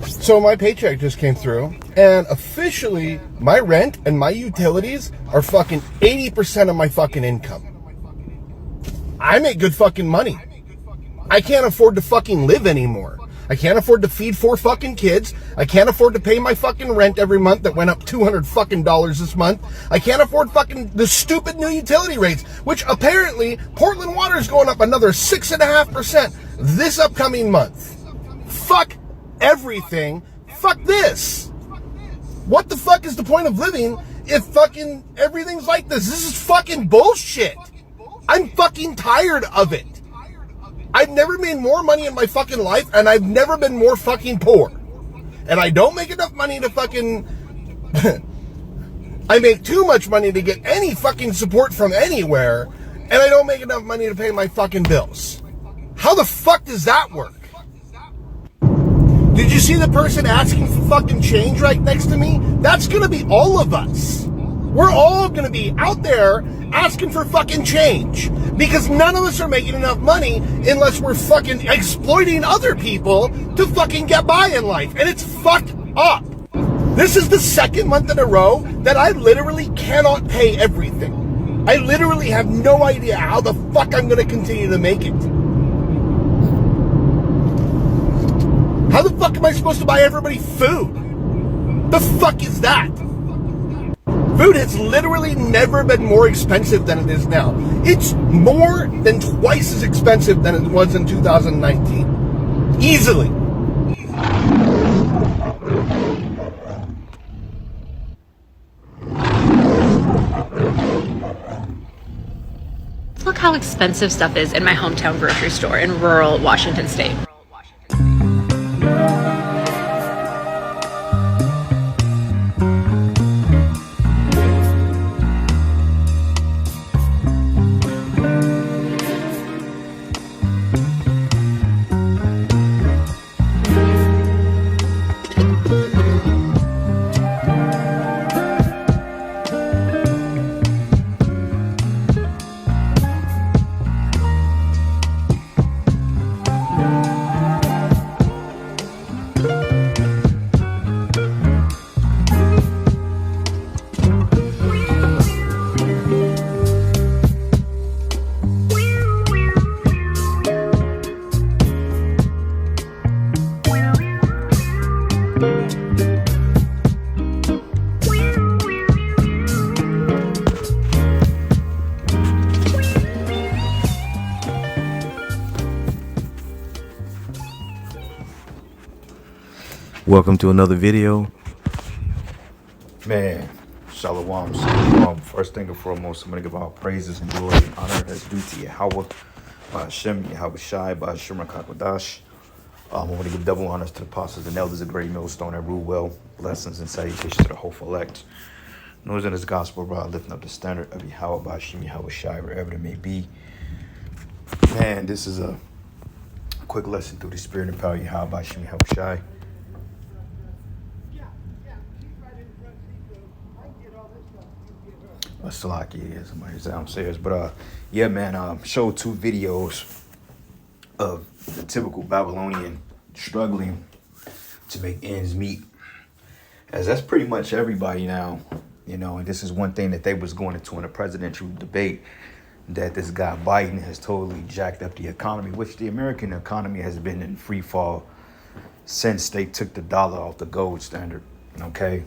So my paycheck just came through, and officially my rent and my utilities are fucking 80% of my fucking income. I make good fucking money. I can't afford to fucking live anymore. I can't afford to feed 4 fucking kids. I can't afford to pay my fucking rent every month that went up $200 fucking this month. I can't afford fucking the stupid new utility rates, which apparently Portland water is going up another 6.5% this upcoming month. Fuck everything. Fuck this. What the fuck is the point of living if fucking everything's like this? This is fucking bullshit. I'm fucking tired of it. I've never made more money in my fucking life, and I've never been more fucking poor. And I don't make enough money to fucking... I make too much money to get any fucking support from anywhere, and I don't make enough money to pay my fucking bills. How the fuck does that work? Did you see the person asking for fucking change right next to me? That's gonna be all of us. We're all gonna be out there asking for fucking change. Because none of us are making enough money unless we're fucking exploiting other people to fucking get by in life. And it's fucked up. This is the 2nd month in a row that I literally cannot pay everything. I literally have no idea how the fuck I'm gonna continue to make it. How the fuck am I supposed to buy everybody food? The fuck is that? Food has literally never been more expensive than it is now. It's more than twice as expensive than it was in 2019. Easily. Look how expensive stuff is in my hometown grocery store in rural Washington State. Welcome to another video. Man, Shalom. First thing and foremost, I'm going to give all praises and glory and honor as due to Yahweh, by Hashem, Yahweh Shai, by Hashem Rakakwadash. I want to give double honors to the apostles and elders of Great Millstone that rule well. Blessings and salutations to the hopeful elect. Knows in this gospel, bro, lifting up the standard of Yahweh, by Hashem, Yahweh Shai, wherever it may be. Man, this is a quick lesson through the spirit and power of Yahweh, by Hashem, Yahweh Shai. Salaki is somebody's downstairs, but yeah, man, showed 2 videos of the typical Babylonian struggling to make ends meet, as that's pretty much everybody now, you know. And this is one thing that they was going into in a presidential debate, that this guy Biden has totally jacked up the economy, which the American economy has been in free fall since they took the dollar off the gold standard. Okay,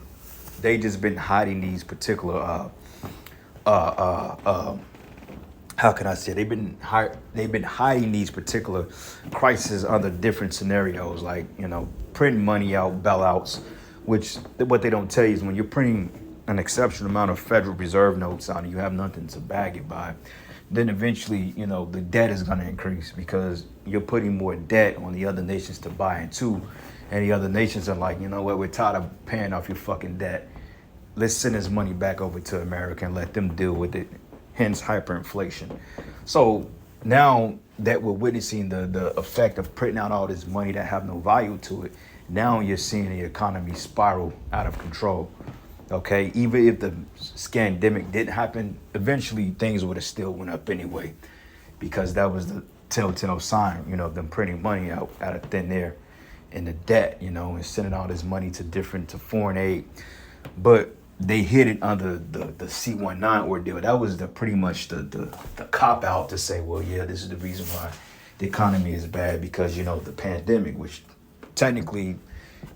they just been hiding these particular how can I say, they've been hiding these particular crises under different scenarios, like, you know, printing money out, bailouts, which what they don't tell you is when you're printing an exceptional amount of Federal Reserve notes out and you have nothing to bag it by, then eventually, you know, the debt is going to increase because you're putting more debt on the other nations to buy into, and the other nations are like, you know what, we're tired of paying off your fucking debt. Let's send this money back over to America and let them deal with it. Hence hyperinflation. So now that we're witnessing the effect of printing out all this money that have no value to it, now you're seeing the economy spiral out of control. Okay, even if the scandemic didn't happen, eventually things would have still went up anyway, because that was the telltale sign, you know, of them printing money out of thin air. in the debt, you know, and sending all this money to foreign aid. But they hid it under the C-19 ordeal. That was pretty much the cop out to say, well, yeah, this is the reason why the economy is bad, because, you know, the pandemic, which technically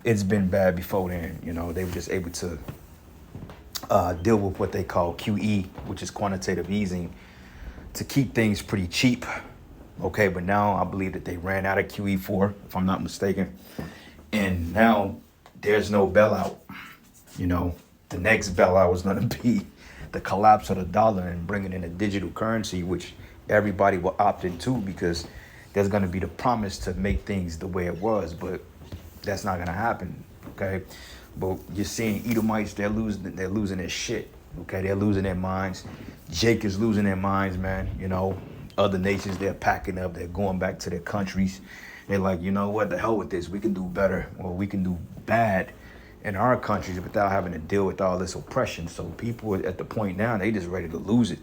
it's been bad before then. You know, they were just able to deal with what they call QE, which is quantitative easing, to keep things pretty cheap. Okay, but now I believe that they ran out of QE4, if I'm not mistaken. And now there's no bailout. You know, the next bailout was going to be the collapse of the dollar and bringing in a digital currency, which everybody will opt into, because there's going to be the promise to make things the way it was. But that's not going to happen. Okay, but you're seeing Edomites, they're losing their shit. Okay, they're losing their minds. Jake is losing their minds, man. You know, other nations, they're packing up, they're going back to their countries. They're like, you know what, the hell with this. We can do better, or we can do bad in our countries without having to deal with all this oppression. So people are at the point now, they just ready to lose it.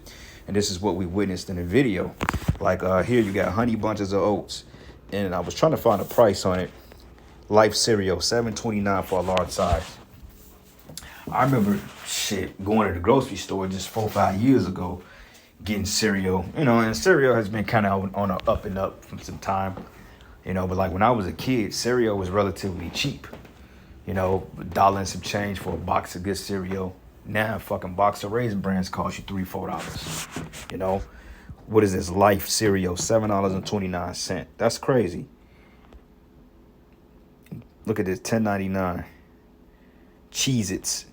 And this is what we witnessed in the video. Like here you got honey bunches of oats. And I was trying to find a price on it. Life cereal, $7.29 for a large size. I remember going to the grocery store just 4 or 5 years ago, getting cereal, you know, and cereal has been kind of on an up and up from some time, you know, but like when I was a kid, cereal was relatively cheap, you know, $1 and some change for a box of good cereal. Now a fucking box of Raisin Brands costs you $3-4, you know. What is this Life cereal? $7.29. That's crazy. Look at this, $10.99. Cheez-Its,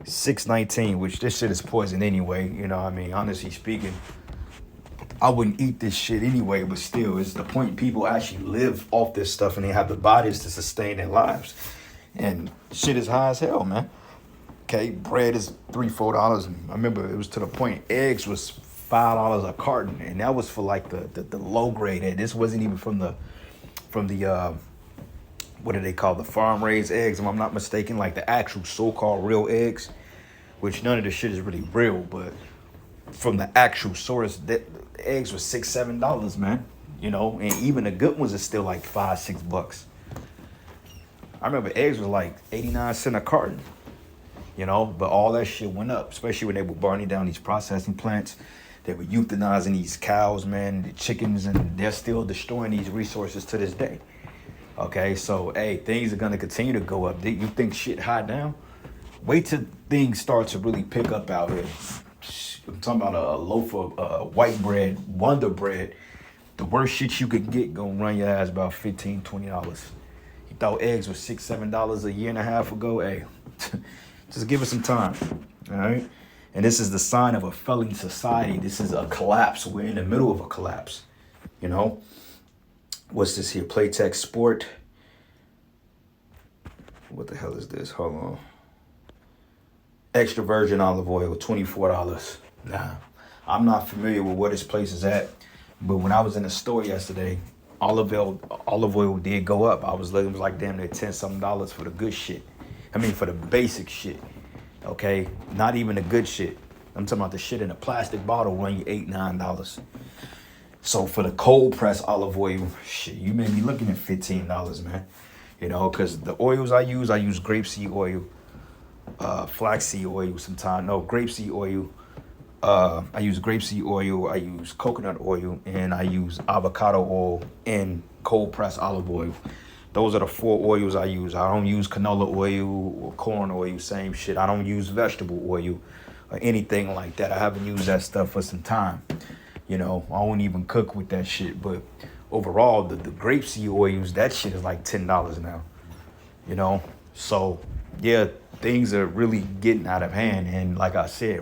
$6.19, which this shit is poison anyway. You know what I mean? Honestly speaking, I wouldn't eat this shit anyway, but still, it's the point people actually live off this stuff and they have the bodies to sustain their lives. And shit is high as hell, man. Okay, bread is $3-4. I remember it was to the point eggs was $5 a carton, and that was for like the low grade egg. This wasn't even from the what do they call, the farm raised eggs, if I'm not mistaken, like the actual so-called real eggs, which none of this shit is really real, but from the actual source, the eggs were $6-7, man. You know, and even the good ones are still like $5-6. I remember eggs was like 89 cents a carton, you know, but all that shit went up, especially when they were burning down these processing plants. They were euthanizing these cows, man, the chickens, and they're still destroying these resources to this day. Okay, so, hey, things are going to continue to go up. You think shit high down? Wait till things start to really pick up out here. I'm talking about a loaf of white bread, Wonder Bread. The worst shit you could get gonna run your ass about $15-20. You thought eggs were $6-7 a year and a half ago? Hey, just give it some time, all right? And this is the sign of a failing society. This is a collapse. We're in the middle of a collapse, you know? What's this here? Playtex Sport. What the hell is this? Hold on. Extra virgin olive oil, $24. Nah, I'm not familiar with where this place is at, but when I was in the store yesterday, olive oil did go up. I was looking, it was like damn near $10-something for the good shit. I mean, for the basic shit. Okay, not even the good shit. I'm talking about the shit in a plastic bottle run you $8-9. So for the cold pressed olive oil, shit, you may be looking at $15, man. You know, because the oils I use grapeseed oil, flaxseed oil sometimes. No, grapeseed oil. I use grapeseed oil, I use coconut oil, and I use avocado oil and cold pressed olive oil. Those are the 4 oils I use. I don't use canola oil or corn oil, same shit. I don't use vegetable oil or anything like that. I haven't used that stuff for some time. You know, I won't even cook with that shit. But overall, the grapeseed oils, that shit is like $10 now. You know? So, yeah, things are really getting out of hand. And like I said,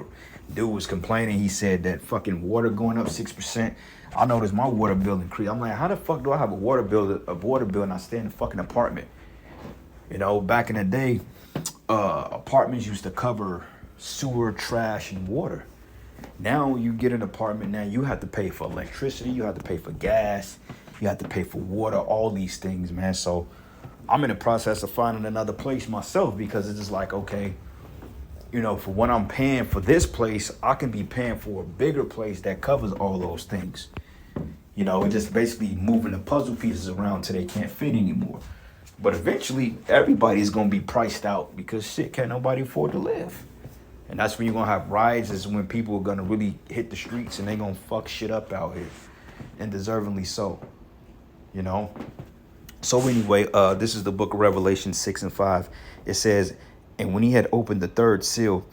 dude was complaining. He said that fucking water going up 6%. I noticed my water bill increased. I'm like, how the fuck do I have a water bill and I stay in a fucking apartment? You know, back in the day, apartments used to cover sewer, trash, and water. Now you get an apartment, now you have to pay for electricity, you have to pay for gas, you have to pay for water, all these things, man. So I'm in the process of finding another place myself, because it's just like, okay, you know, for what I'm paying for this place, I can be paying for a bigger place that covers all those things. You know, it's just basically moving the puzzle pieces around till they can't fit anymore. But eventually, everybody's gonna be priced out because shit, can't nobody afford to live. And that's when you're gonna have riots, is when people are gonna really hit the streets and they're gonna fuck shit up out here. And deservingly so. You know? So anyway, this is the book of Revelation 6:5. It says, and when he had opened the third seal,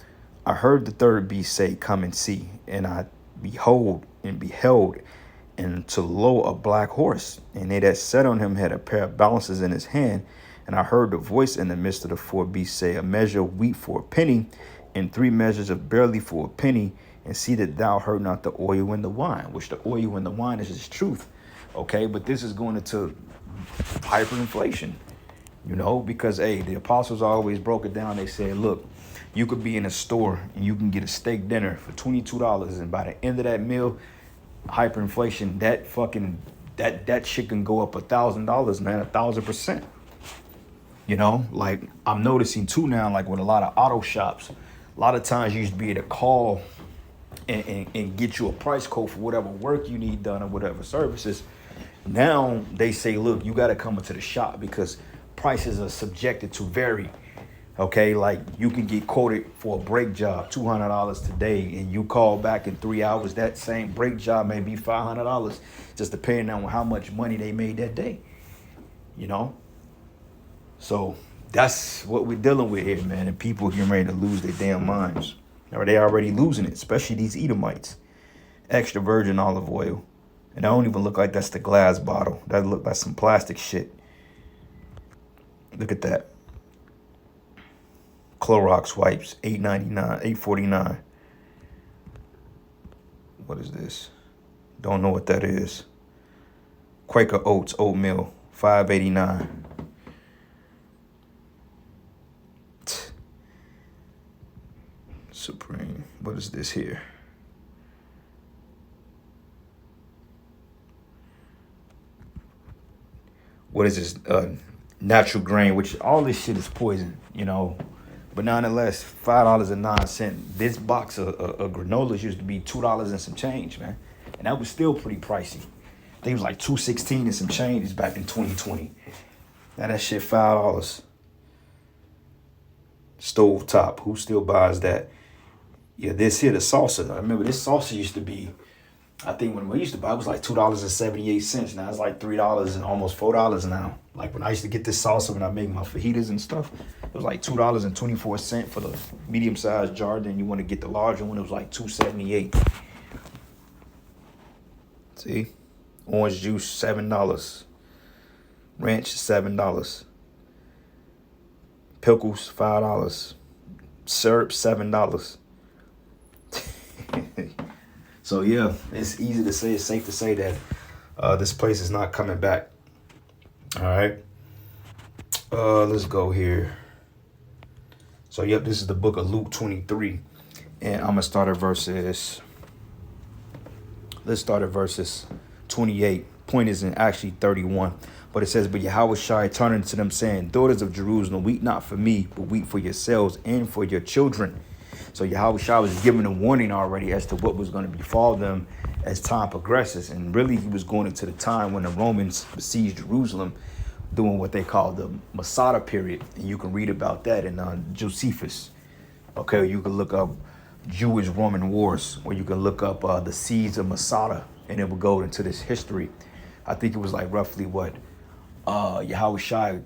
I heard the third beast say, come and see. And I beheld, and to lo, a black horse. And they that sat on him had a pair of balances in his hand. And I heard the voice in the midst of the four beasts say, a measure of wheat for a penny, and 3 measures of barley for a penny, and see that thou hurt not the oil and the wine, which the oil and the wine is his truth. Okay, but this is going into hyperinflation, you know, because hey, the apostles always broke it down. They said, look, you could be in a store and you can get a steak dinner for $22, and by the end of that meal, hyperinflation, that fucking that shit can go up $1,000, man, 1,000%. You know, like I'm noticing too now, like with a lot of auto shops, a lot of times you used to be able to call and get you a price code for whatever work you need done or whatever services. Now they say, look, you got to come into the shop because prices are subjected to vary. Okay, like you can get quoted for a brake job, $200 today, and you call back in 3 hours, that same brake job may be $500, just depending on how much money they made that day, you know? So that's what we're dealing with here, man. And people getting ready to lose their damn minds. Or they already losing it, especially these Edomites. Extra virgin olive oil. And I don't even look like that's the glass bottle. That look like some plastic shit. Look at that. Clorox wipes, $8.99, $8.49. What is this? Don't know what that is. Quaker Oats oatmeal, $5.89. Supreme. What is this here? What is this? Natural grain, which all this shit is poison, you know. But nonetheless, $5.09. This box of granolas used to be $2 and some change, man. And that was still pretty pricey. I think it was like $2.16 and some change back in 2020. Now that shit $5. Stove top. Who still buys that? Yeah, this here, the salsa. I remember this salsa used to be, I think when we used to buy, it was like $2.78. Now it's like $3 and almost $4 now. Like when I used to get this salsa when I make my fajitas and stuff, it was like $2.24 for the medium-sized jar. Then you want to get the larger one, it was like $2.78. See? Orange juice, $7. Ranch, $7. Pickles, $5. Syrup, $7. So yeah, it's easy to say, it's safe to say that this place is not coming back. All right. Let's go here. So yep, this is the book of Luke 23. And I'm gonna start at verses. Let's start at verses 28. Point is in actually 31. But it says, but Yahushua turned to them, saying, daughters of Jerusalem, weep not for me, but weep for yourselves and for your children. So Yahushua was giving a warning already as to what was going to befall them as time progresses. And really, he was going into the time when the Romans besieged Jerusalem, doing what they call the Masada period. And you can read about that in Josephus. Okay, you can look up Jewish-Roman wars, or you can look up the siege of Masada, and it will go into this history. I think it was like roughly what Yahushua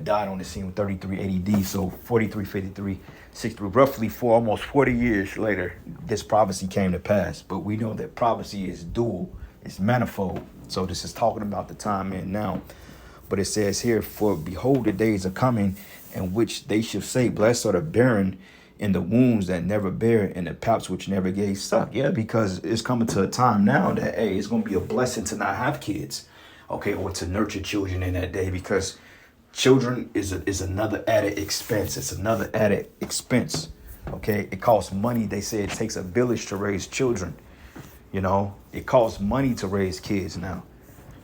died on the scene 33 AD, so 43, 53, 63, roughly almost 40 years later, this prophecy came to pass. But we know that prophecy is dual, it's manifold. So this is talking about the time and now. But it says here, for behold, the days are coming in which they shall say, blessed are the barren and the wombs that never bear and the paps which never gave suck. Yeah, because it's coming to a time now that, hey, it's going to be a blessing to not have kids, okay, or to nurture children in that day, because children is another added expense. It's another added expense, okay? It costs money. They say it takes a village to raise children, you know? It costs money to raise kids now.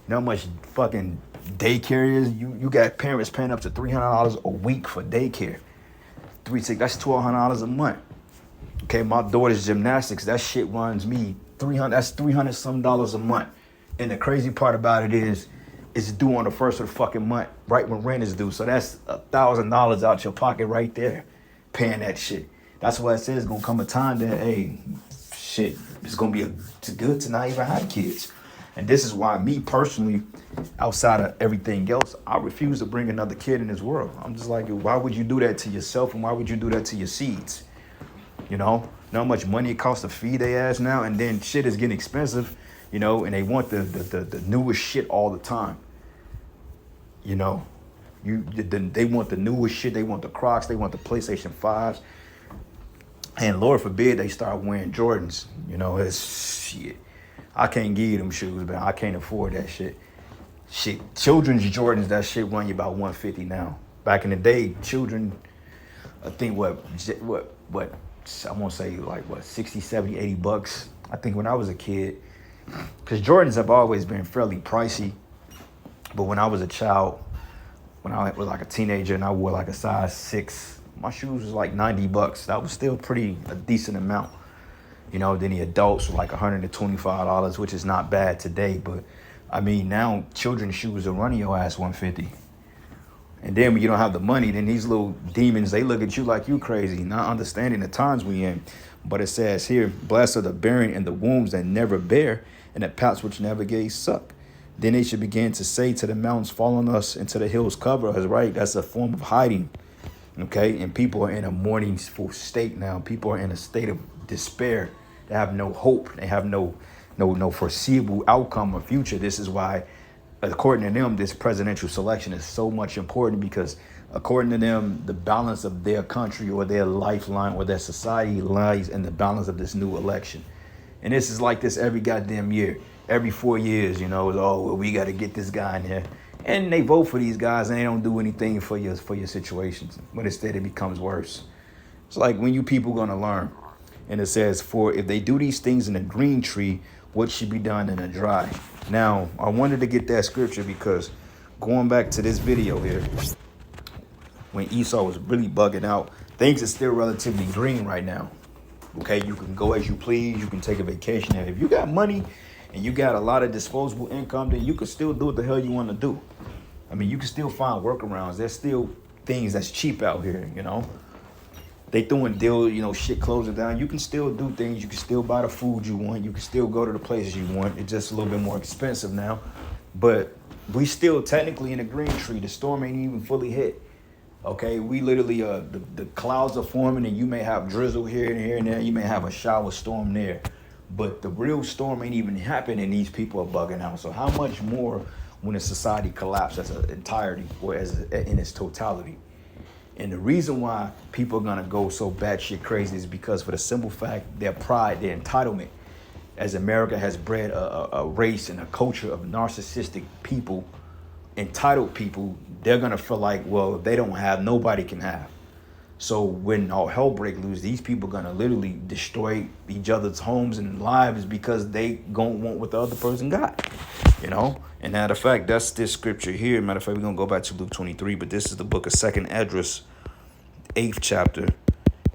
You know how much fucking daycare is? You got parents paying up to $300 a week for daycare. That's $1,200 a month. Okay, my daughter's gymnastics, that shit runs me $300 some a month. And the crazy part about it is, is due on the first of the fucking month, right when rent is due. So that's $1,000 out your pocket right there, paying that shit. That's why it says it's gonna come a time that, hey, shit, it's gonna be good to not even have kids. And this is why me personally, outside of everything else, I refuse to bring another kid in this world. I'm just like, why would you do that to yourself, and why would you do that to your seeds? You know how much money it costs to feed their ass now, and then shit is getting expensive, you know, and they want the newest shit all the time. You know, they want the newest shit. They want the Crocs. They want the PlayStation 5s. And Lord forbid they start wearing Jordans. You know, it's shit. I can't give you them shoes, man. I can't afford that shit. Shit, children's Jordans, that shit run you about $150 now. Back in the day, children, I think what I won't say like what, 60, 70, 80 bucks. I think when I was a kid, because Jordans have always been fairly pricey. But when I was a child, when I was like a teenager and I wore like a size 6, my shoes was like 90 bucks. That was still a decent amount. You know, then the adults were like $125, which is not bad today. But I mean, now children's shoes are running your ass $150. And then when you don't have the money, then these little demons, they look at you like you crazy, not understanding the times we in. But it says here, blessed are the barren and the wombs that never bear, and the pouch which never gave suck. Then they should begin to say to the mountains, fall on us, and to the hills, cover us, right? That's a form of hiding, okay? And people are in a mournful state now. People are in a state of despair. They have no hope. They have no foreseeable outcome or future. This is why, according to them, this presidential selection is so much important, because according to them, the balance of their country or their lifeline or their society lies in the balance of this new election. And this is like this every goddamn year. Every 4 years, you know, we got to get this guy in here. And they vote for these guys and they don't do anything for your situations. But instead it becomes worse. It's like, when you people going to learn? And it says, for if they do these things in a green tree, what should be done in a dry? Now, I wanted to get that scripture because going back to this video here, when Esau was really bugging out, things are still relatively green right now. Okay, you can go as you please. You can take a vacation. And if you got money and you got a lot of disposable income, then you can still do what the hell you want to do. I mean, you can still find workarounds. There's still things that's cheap out here, you know. They throwing deals, you know, shit closing down. You can still do things. You can still buy the food you want. You can still go to the places you want. It's just a little bit more expensive now. But we still technically in a green tree. The storm ain't even fully hit. Okay, we literally, the clouds are forming and you may have drizzle here and there. You may have a shower storm there. But the real storm ain't even happening and these people are bugging out. So how much more when a society collapses as an entirety or in its totality? And the reason why people are going to go so batshit crazy is because, for the simple fact, their pride, their entitlement, as America has bred a race and a culture of narcissistic people, entitled people, they're going to feel like, well, if they don't have, nobody can have. So when all hell breaks loose, these people are going to literally destroy each other's homes and lives because they don't want what the other person got, you know? And matter of fact, that's this scripture here. Matter of fact, we're going to go back to Luke 23, but this is the book of 2nd Esdras, 8th chapter.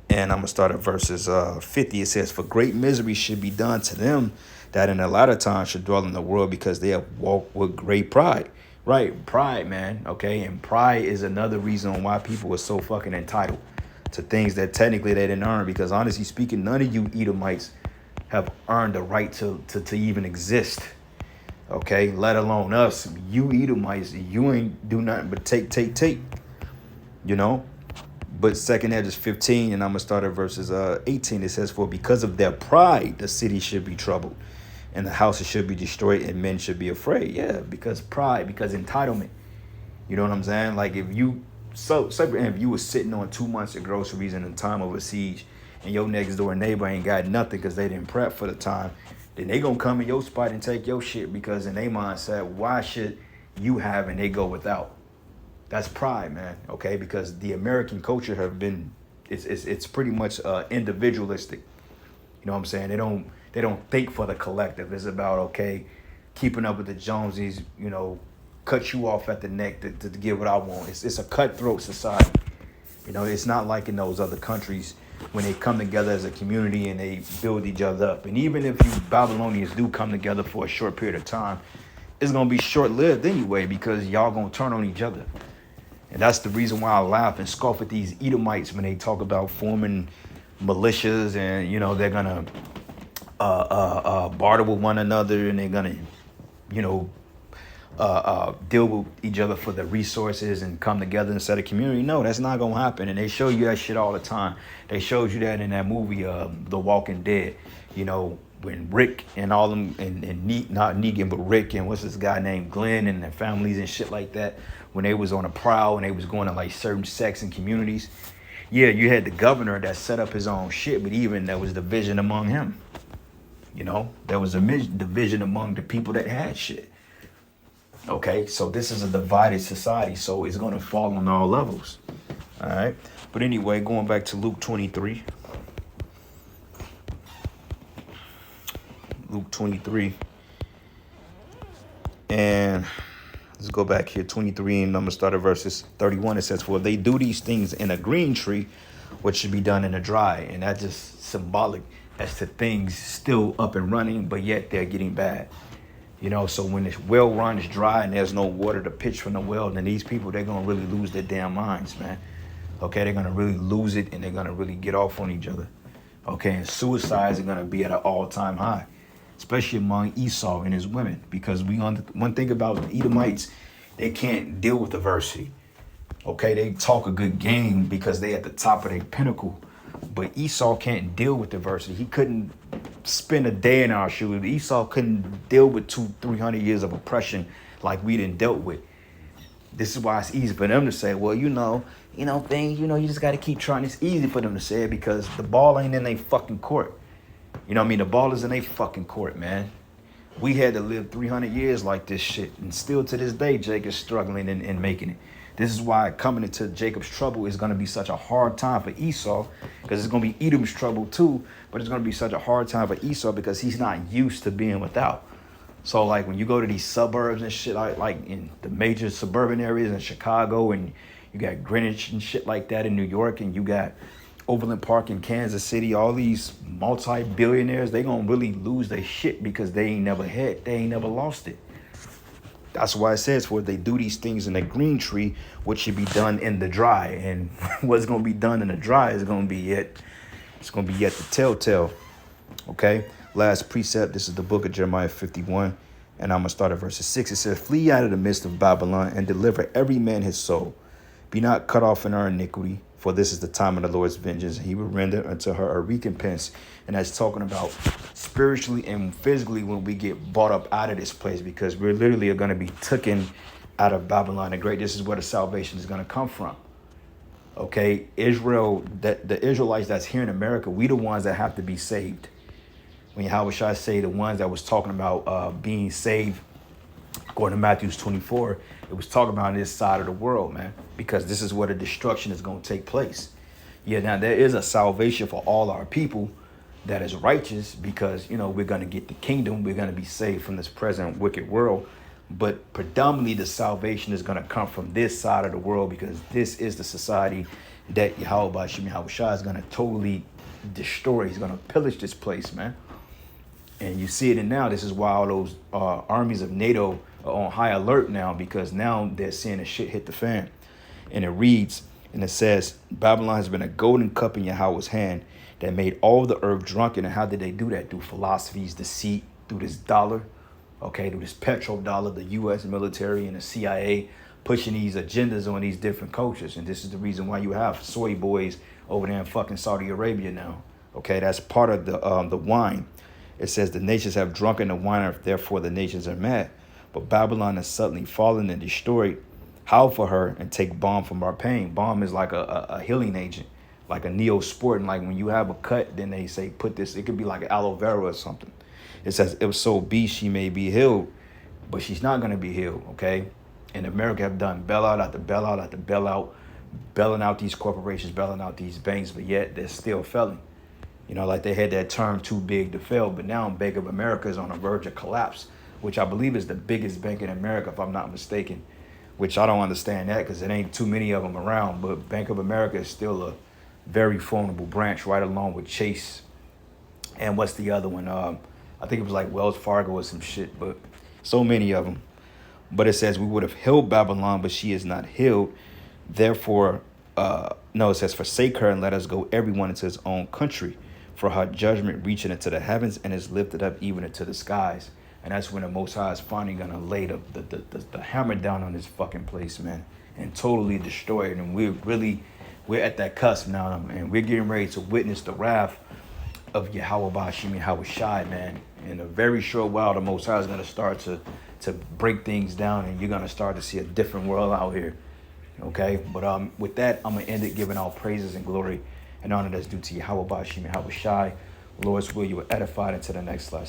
And I'm going to start at verses 50. It says, for great misery should be done to them that in the latter time should dwell in the world, because they have walked with great pride. Right, pride, man, okay? And pride is another reason why people are so fucking entitled to things that technically they didn't earn, because honestly speaking, none of you Edomites have earned the right to even exist, okay? Let alone us. You Edomites, you ain't do nothing but take, you know? But 2nd Esdras 15, and I'm going to start at verses 18, it says, for because of their pride, the city should be troubled, and the houses should be destroyed, and men should be afraid. Yeah, because pride, because entitlement. You know what I'm saying? Like if you were sitting on 2 months of groceries in the time of a siege, and your next door neighbor ain't got nothing because they didn't prep for the time, then they gonna come in your spot and take your shit, because in their mindset, why should you have and they go without? That's pride, man. Okay, because the American culture have been, it's pretty much individualistic. You know what I'm saying? They don't think for the collective. It's about, okay, keeping up with the Joneses, you know, cut you off at the neck to get what I want. It's a cutthroat society. You know, it's not like in those other countries when they come together as a community and they build each other up. And even if you Babylonians do come together for a short period of time, it's gonna be short-lived anyway because y'all gonna turn on each other. And that's the reason why I laugh and scoff at these Edomites when they talk about forming militias and, they're gonna barter with one another and they're gonna, you know, deal with each other for the resources and come together and set a community. No, that's not gonna happen. And they show you that shit all the time. They showed you that in that movie, The Walking Dead. When Rick and all them not Negan, but Rick and what's this guy named Glenn and their families and shit like that, when they was on a prowl and they was going to like certain sects and communities. Yeah, you had the governor that set up his own shit, but even there was division among him. There was a division among the people that had shit. Okay, so this is a divided society, so it's going to fall on all levels. All right, but anyway, going back to Luke 23. Luke 23. And let's go back here, 23, and I'm going to start at verses 31. It says, "For they do these things in a green tree, what should be done in a dry." And that's just symbolic as to things still up and running, but yet they're getting bad. So when this well runs dry and there's no water to pitch from the well, then these people, they're going to really lose their damn minds, man. Okay, they're going to really lose it and they're going to really get off on each other. Okay, and suicides are going to be at an all-time high, especially among Esau and his women, because one thing about the Edomites, they can't deal with adversity. Okay, they talk a good game because they at the top of their pinnacle, but Esau can't deal with adversity. He couldn't spend a day in our shoes. Esau couldn't deal with 200-300 years of oppression like we done dealt with. This is why it's easy for them to say, well, things, you just got to keep trying. It's easy for them to say it because the ball ain't in their fucking court. The ball is in their fucking court, man. We had to live 300 years like this shit. And still to this day, Jacob's struggling and making it. This is why coming into Jacob's trouble is going to be such a hard time for Esau, because it's going to be Edom's trouble too, but it's going to be such a hard time for Esau because he's not used to being without. So like when you go to these suburbs and shit, like in the major suburban areas in Chicago, and you got Greenwich and shit like that in New York, and you got Overland Park in Kansas City, all these multi-billionaires, they gonna really lose their shit because they ain't never lost it. That's why it says, for they do these things in the green tree, what should be done in the dry. And what's gonna be done in the dry is gonna be yet the telltale. Okay, last precept, this is the book of Jeremiah 51, and I'm gonna start at verse 6. It says, "Flee out of the midst of Babylon and deliver every man his soul. Be not cut off in our iniquity, for this is the time of the Lord's vengeance, and he will render unto her a recompense." And that's talking about spiritually and physically when we get brought up out of this place, because we're literally going to be taken out of Babylon the Great. This is where the salvation is going to come from. Okay, Israel, that the Israelites that's here in America, we the ones that have to be saved. When how should I say the ones that was talking about being saved, according to Matthew 24, it was talking about this side of the world, man, because this is where the destruction is going to take place. Yeah, now there is a salvation for all our people that is righteous, because, we're going to get the kingdom. We're going to be saved from this present wicked world. But predominantly the salvation is going to come from this side of the world, because this is the society that Yahweh Shai is going to totally destroy. He's going to pillage this place, man. And you see it in now. This is why all those armies of NATO are on high alert now, because now they're seeing the shit hit the fan. And it reads, and it says, "Babylon has been a golden cup in Yahweh's hand that made all the earth drunken." And how did they do that? Through philosophies, deceit, through this dollar, okay, through this petrodollar, the U.S. military and the CIA pushing these agendas on these different cultures. And this is the reason why you have soy boys over there in fucking Saudi Arabia now. Okay, that's part of the wine. It says, "The nations have drunken the wine, therefore the nations are mad. But Babylon has suddenly fallen and destroyed. Howl for her and take balm from our pain." Balm is like a healing agent, like a Neosporin. Like when you have a cut, then they say, put this, it could be like aloe vera or something. It says, "If so be she may be healed," but she's not going to be healed, okay? And America have done bailout after bailout after bailout, bailing out these corporations, bailing out these banks, but yet they're still failing. Like they had that term too big to fail, but now Bank of America is on the verge of collapse, which I believe is the biggest bank in America, if I'm not mistaken, which I don't understand that because it ain't too many of them around. But Bank of America is still a very formidable branch, right along with Chase. And what's the other one? I think it was like Wells Fargo or some shit, but so many of them. But it says we would have healed Babylon, but she is not healed. Therefore, no, it says, forsake her and let us go everyone into his own country. For her judgment reaching into the heavens and is lifted up even into the skies. And that's when the Most High is finally going to lay the hammer down on this fucking place, man, and totally destroy it. And we're at that cusp now, and we're getting ready to witness the wrath of Yahweh Bashim Yahweh Shai, man. In a very short while, the Most High is going to start to break things down, and you're going to start to see a different world out here. Okay? But with that, I'm going to end it giving all praises and glory and honor that's due to Yahweh Bashim Yahweh Shai. Lord's will, you will edify into the next lesson.